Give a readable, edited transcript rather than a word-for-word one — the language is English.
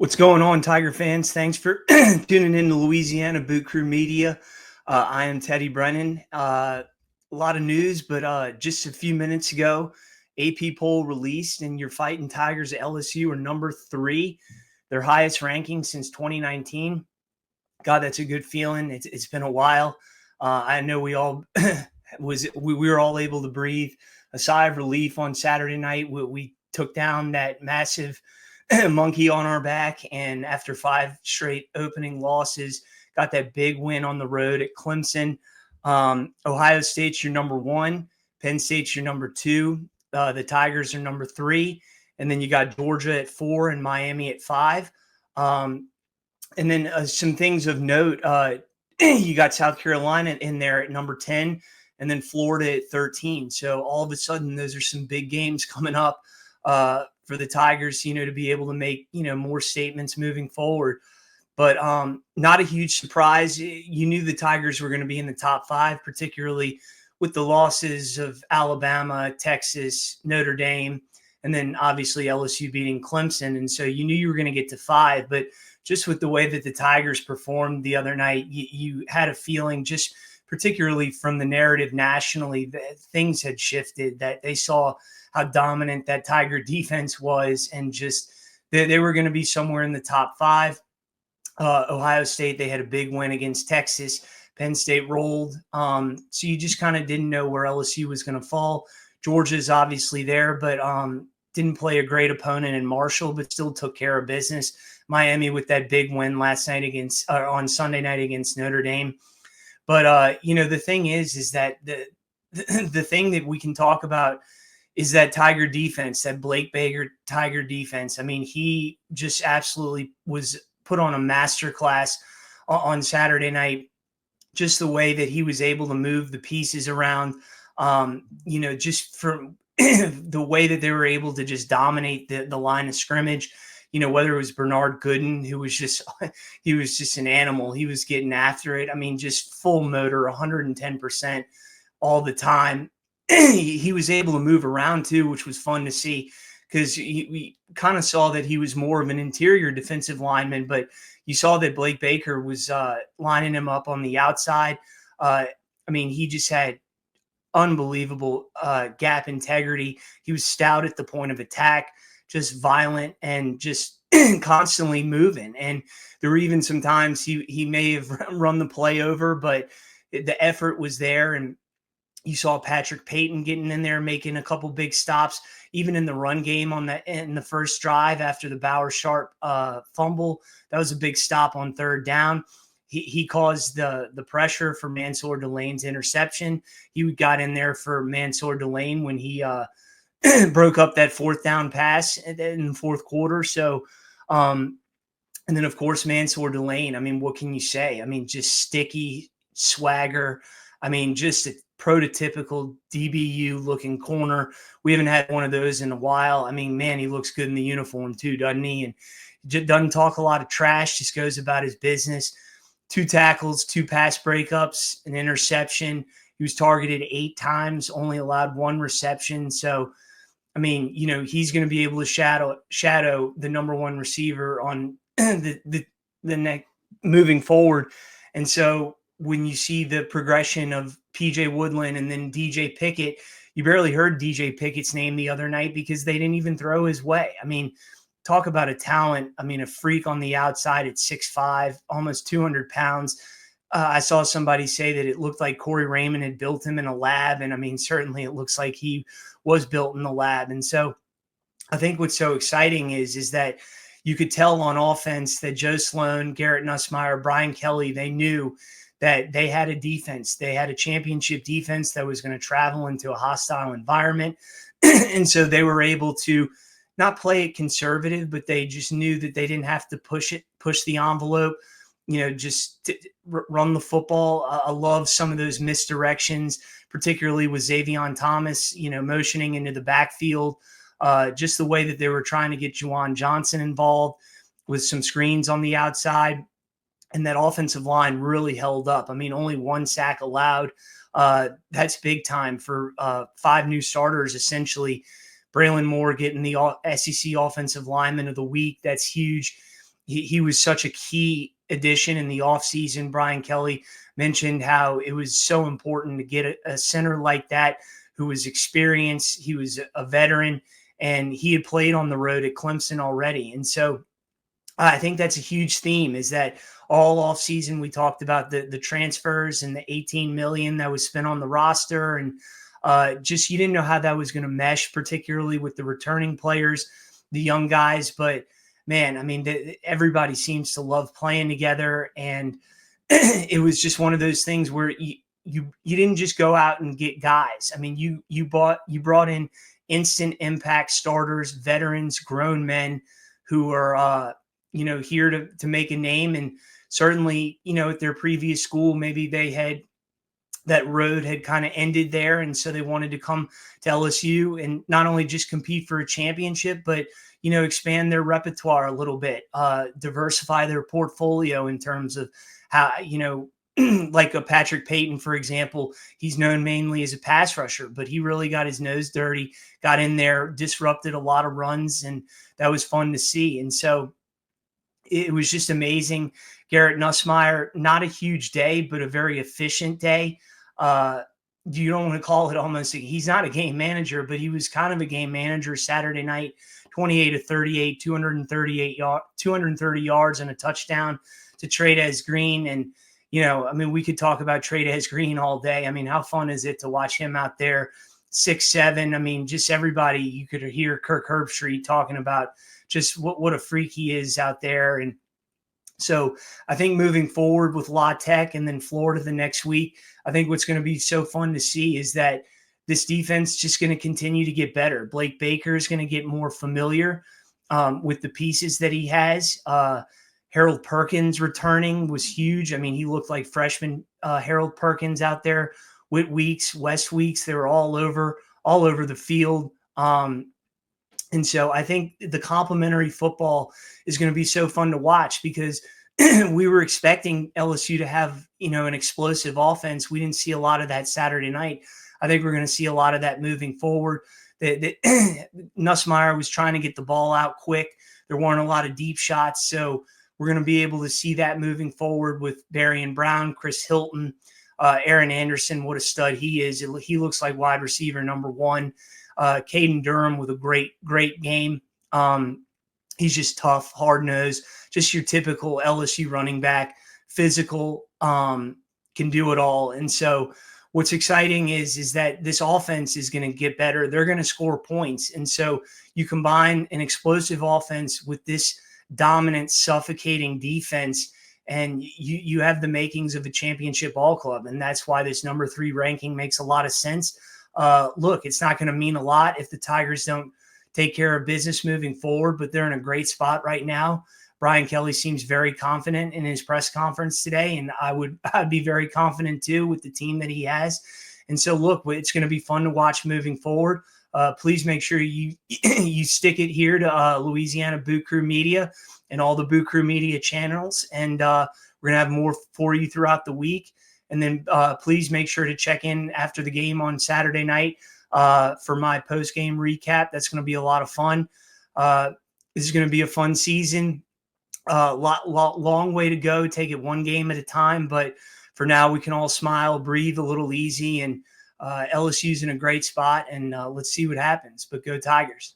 What's going on, Tiger fans? Thanks for tuning in to Louisiana Boot Crew Media. I am Teddy Brennan. A lot of news, but just a few minutes ago, AP poll released, and your Fighting Tigers at LSU are number 3, their highest ranking since 2019. God, that's a good feeling. It's been a while. I know we all we were all able to breathe a sigh of relief on Saturday night. We took down that massive monkey on our back, and after 5 straight opening losses, got that big win on the road at Clemson. Ohio State's your number 1, Penn State's your number 2, the Tigers are number 3, and then you got Georgia at 4 and Miami at 5. And then some things of note, you got South Carolina in there at number 10, and then Florida at 13. So all of a sudden, those are some big games coming up for the Tigers, to be able to make, more statements moving forward. But not a huge surprise. You knew the Tigers were going to be in the top 5, particularly with the losses of Alabama, Texas, Notre Dame, and then obviously LSU beating Clemson. And so you knew you were going to get to 5. But just with the way that the Tigers performed the other night, you had a feeling, just particularly from the narrative nationally, that things had shifted, that they saw how dominant that Tiger defense was, and just they were going to be somewhere in the top 5. Ohio State, they had a big win against Texas. Penn State rolled. So you just kind of didn't know where LSU was going to fall. Georgia's obviously there, but didn't play a great opponent in Marshall, but still took care of business. Miami with that big win last night on Sunday night against Notre Dame. But the thing is that the thing that we can talk about is that Tiger defense, that Blake Baker Tiger defense. I mean, he just absolutely was put on a masterclass on Saturday night. Just the way that he was able to move the pieces around, just from the way that they were able to just dominate the line of scrimmage. Whether it was Bernard Gooden, who was just an animal. He was getting after it. I mean, just full motor, 110% all the time. He was able to move around too, which was fun to see, because we kind of saw that he was more of an interior defensive lineman, but you saw that Blake Baker was lining him up on the outside. He just had unbelievable gap integrity. He was stout at the point of attack, just violent and just constantly moving. And there were even some times he may have run the play over, but the effort was there. And you saw Patrick Payton getting in there, making a couple big stops, even in the run game in the first drive after the Bauer Sharp fumble. That was a big stop on 3rd down. He caused the pressure for Mansour Delane's interception. He got in there for Mansour Delane when he broke up that 4th down pass in the 4th quarter. So, and then of course, Mansour Delane, I mean, what can you say? I mean, just sticky swagger. I mean, just a prototypical DBU looking corner. We haven't had one of those in a while. I mean, man, he looks good in the uniform too, doesn't he? And just doesn't talk a lot of trash, just goes about his business. 2 tackles, 2 pass breakups, an interception. He was targeted 8 times, only allowed 1 reception. So, I mean, he's going to be able to shadow the number 1 receiver on the neck moving forward. And so when you see the progression of PJ Woodland and then DJ Pickett, you barely heard DJ Pickett's name the other night because they didn't even throw his way. I mean, talk about a talent. I mean, a freak on the outside at 6'5", almost 200 pounds. I saw somebody say that it looked like Corey Raymond had built him in a lab. And I mean, certainly it looks like he was built in the lab. And so I think what's so exciting is that you could tell on offense that Joe Sloan, Garrett Nussmeier, Brian Kelly, they knew that they had a defense. They had a championship defense that was going to travel into a hostile environment. And so they were able to not play it conservative, but they just knew that they didn't have to push the envelope, just to run the football. I love some of those misdirections, particularly with Xavion Thomas, motioning into the backfield. Just the way that they were trying to get Juwan Johnson involved with some screens on the outside. And that offensive line really held up. I mean, only 1 sack allowed. That's big time for 5 new starters, essentially. Braylon Moore getting the SEC Offensive Lineman of the Week. That's huge. he was such a key addition in the offseason. Brian Kelly mentioned how it was so important to get a center like that who was experienced. He was a veteran, and he had played on the road at Clemson already. And so I think that's a huge theme, is that all off season we talked about the transfers and the 18 million that was spent on the roster, and just you didn't know how that was going to mesh, particularly with the returning players, the young guys. But man, I mean, everybody seems to love playing together, and it was just one of those things where you didn't just go out and get guys. I mean, you brought in instant impact starters, veterans, grown men who are here to make a name. And certainly, at their previous school, maybe they had that road had kind of ended there, and so they wanted to come to LSU and not only just compete for a championship, but expand their repertoire a little bit, diversify their portfolio in terms of how like a Patrick Payton, for example. He's known mainly as a pass rusher, but he really got his nose dirty, got in there, disrupted a lot of runs, and that was fun to see. And so it was just amazing. Garrett Nussmeier, not a huge day, but a very efficient day. You don't want to call it almost, he's not a game manager, but he was kind of a game manager Saturday night. 28 of 38, 230 yards and a touchdown to Trey'Dez Green. And, we could talk about Trey'Dez Green all day. I mean, how fun is it to watch him out there, 6'7"? I mean, just everybody, you could hear Kirk Herbstreit talking about just what a freak he is out there. And so I think moving forward with La Tech and then Florida the next week, I think what's going to be so fun to see is that this defense just going to continue to get better. Blake Baker is going to get more familiar with the pieces that he has. Harold Perkins returning was huge. I mean, he looked like freshman Harold Perkins out there. Whit Weeks, West Weeks, they were all over the field. And so I think the complementary football is going to be so fun to watch, because we were expecting LSU to have, an explosive offense. We didn't see a lot of that Saturday night. I think we're going to see a lot of that moving forward. Nussmeier was trying to get the ball out quick. There weren't a lot of deep shots. So we're going to be able to see that moving forward with Darian Brown, Chris Hilton, Aaron Anderson. What a stud he is. He looks like wide receiver number one. Caden Durham with a great game. He's just tough, hard-nosed, just your typical LSU running back, physical, can do it all. And so what's exciting is that this offense is going to get better. They're going to score points. And so you combine an explosive offense with this dominant, suffocating defense, and you have the makings of a championship ball club. And that's why this number 3 ranking makes a lot of sense. Look, it's not going to mean a lot if the Tigers don't take care of business moving forward, but they're in a great spot right now. Brian Kelly seems very confident in his press conference today, and I'd be very confident too with the team that he has. And so, look, it's going to be fun to watch moving forward. Please make sure you stick it here to Louisiana Boot Crew Media and all the Boot Crew Media channels, and we're going to have more for you throughout the week. And then please make sure to check in after the game on Saturday night for my post-game recap. That's going to be a lot of fun. This is going to be a fun season. Long way to go. Take it one game at a time. But for now, we can all smile, breathe a little easy, and LSU's in a great spot. And let's see what happens. But go Tigers.